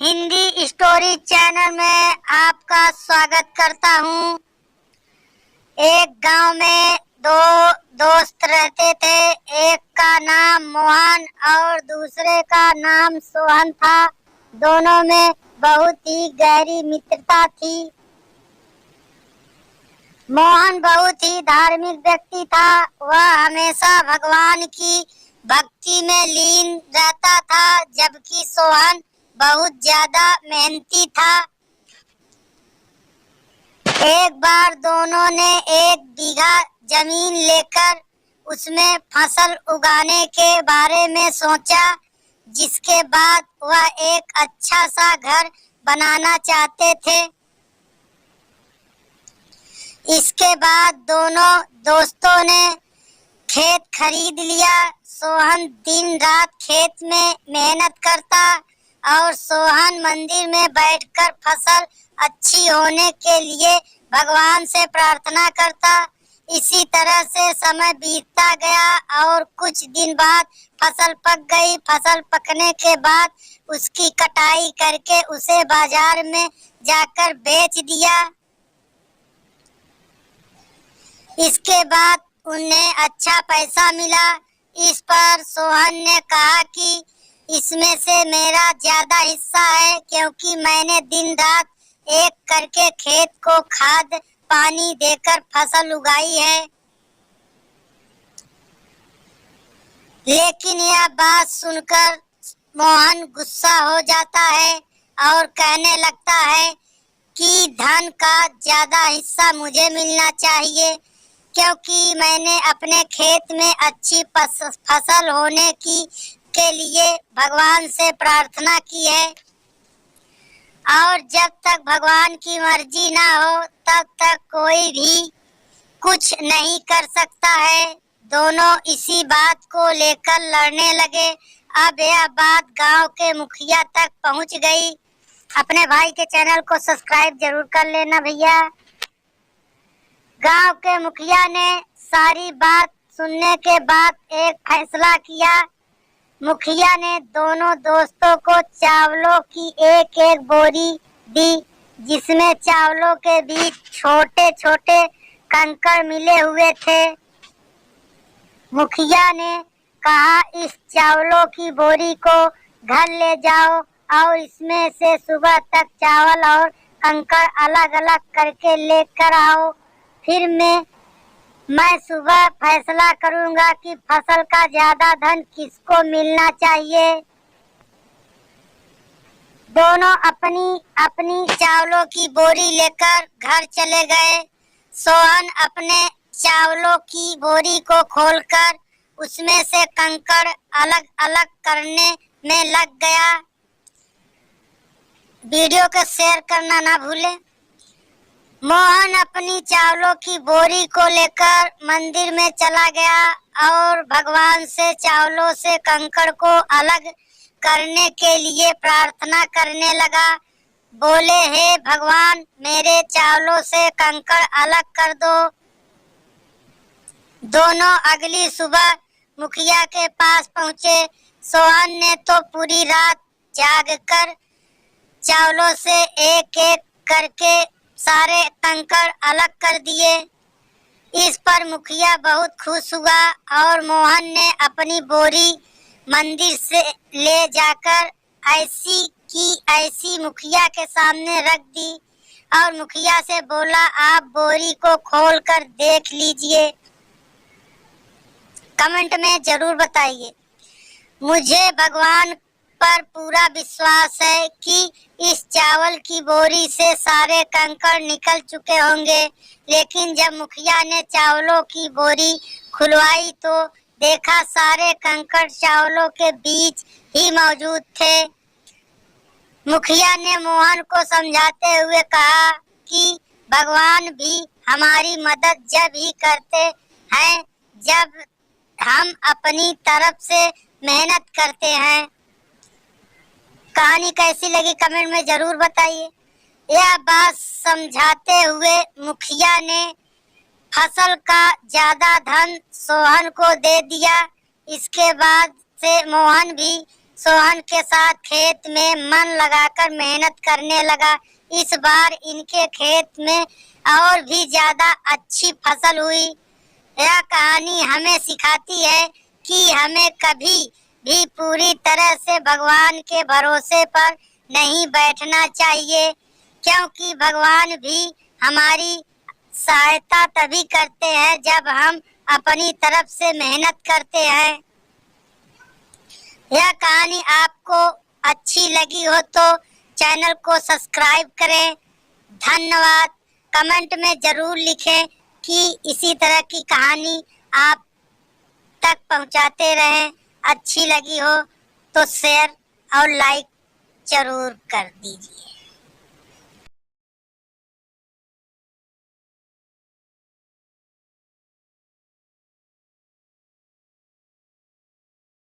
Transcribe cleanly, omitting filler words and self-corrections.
Hindi story channel में आपका स्वागत करता हूँ। एक गांव में दो दोस्त रहते थे। एक का नाम मोहन और दूसरे का नाम सोहन था। दोनों में बहुत ही गहरी मित्रता थी। मोहन बहुत ही धार्मिक व्यक्ति था। वह हमेशा भगवान की भक्ति में लीन रहता था, जबकि सोहन बहुत ज्यादा मेहनती था। एक बार दोनों ने 1 बीघा जमीन लेकर उसमें फसल उगाने के बारे में सोचा, जिसके बाद वह एक अच्छा सा घर बनाना चाहते थे। इसके बाद दोनों दोस्तों ने खेत खरीद लिया। सोहन दिन रात खेत में मेहनत करता और सोहन मंदिर में बैठकर फसल अच्छी होने के लिए भगवान से प्रार्थना करता। इसी तरह से समय बीतता गया और कुछ दिन बाद फसल पक गई। फसल पकने के बाद उसकी कटाई करके उसे बाजार में जाकर बेच दिया। इसके बाद उन्हें अच्छा पैसा मिला। इस पर सोहन ने कहा कि इसमें से मेरा ज्यादा हिस्सा है, क्योंकि मैंने दिन रात एक करके खेत को खाद पानी देकर फसल उगाई है। लेकिन यह बात सुनकर मोहन गुस्सा हो जाता है और कहने लगता है कि धन का ज्यादा हिस्सा मुझे मिलना चाहिए, क्योंकि मैंने अपने खेत में अच्छी फसल होने के लिए भगवान से प्रार्थना की है। और जब तक भगवान की मर्जी ना हो तब तक कोई भी कुछ नहीं कर सकता है। दोनों इसी बात को लेकर लड़ने लगे। अब यह बात गांव के मुखिया तक पहुंच गई। अपने भाई के चैनल को सब्सक्राइब जरूर कर लेना भैया। गांव के मुखिया ने सारी बात सुनने के बाद एक फैसला किया। मुखिया ने दोनों दोस्तों को चावलों की 1-1 बोरी दी, जिसमें चावलों के बीच छोटे छोटे कंकड़ मिले हुए थे। मुखिया ने कहा, इस चावलों की बोरी को घर ले जाओ और इसमें से सुबह तक चावल और कंकड़ अलग अलग करके लेकर आओ। फिर मैं सुबह फैसला करूंगा कि फसल का ज्यादा धन किसको मिलना चाहिए। दोनों अपनी अपनी चावलों की बोरी लेकर घर चले गए। सोहन अपने चावलों की बोरी को खोलकर उसमें से कंकड़ अलग अलग करने में लग गया। वीडियो को शेयर करना ना भूलें। मोहन अपनी चावलों की बोरी को लेकर मंदिर में चला गया और भगवान से चावलों से कंकड़ को अलग करने के लिए प्रार्थना करने लगा। बोले, हे भगवान, मेरे चावलों से कंकड़ अलग कर दो। दोनों अगली सुबह मुखिया के पास पहुंचे। सोहन ने तो पूरी रात जागकर चावलों से 1-1 करके सारे कंकड़ अलग कर दिए। इस पर मुखिया बहुत खुश हुआ और मोहन ने अपनी बोरी मंदिर से ले जाकर ऐसी की ऐसी मुखिया के सामने रख दी और मुखिया से बोला, आप बोरी को खोलकर देख लीजिए। कमेंट में जरूर बताइए। मुझे भगवान पर पूरा विश्वास है कि इस चावल की बोरी से सारे कंकड़ निकल चुके होंगे। लेकिन जब मुखिया ने चावलों की बोरी खुलवाई तो देखा सारे कंकड़ चावलों के बीच ही मौजूद थे। मुखिया ने मोहन को समझाते हुए कहा कि भगवान भी हमारी मदद जब ही करते हैं जब हम अपनी तरफ से मेहनत करते हैं। कहानी कैसी लगी कमेंट में जरूर बताइए। यह बात समझाते हुए मुखिया ने फसल का ज्यादा धन सोहन को दे दिया। इसके बाद से मोहन भी सोहन के साथ खेत में मन लगाकर मेहनत करने लगा। इस बार इनके खेत में और भी ज्यादा अच्छी फसल हुई। यह कहानी हमें सिखाती है कि हमें कभी भी पूरी तरह से भगवान के भरोसे पर नहीं बैठना चाहिए, क्योंकि भगवान भी हमारी सहायता तभी करते हैं जब हम अपनी तरफ से मेहनत करते हैं। यह कहानी आपको अच्छी लगी हो तो चैनल को सब्सक्राइब करें। धन्यवाद। कमेंट में जरूर लिखें कि इसी तरह की कहानी आप तक पहुंचाते रहें। अच्छी लगी हो तो शेयर और लाइक जरूर कर दीजिए।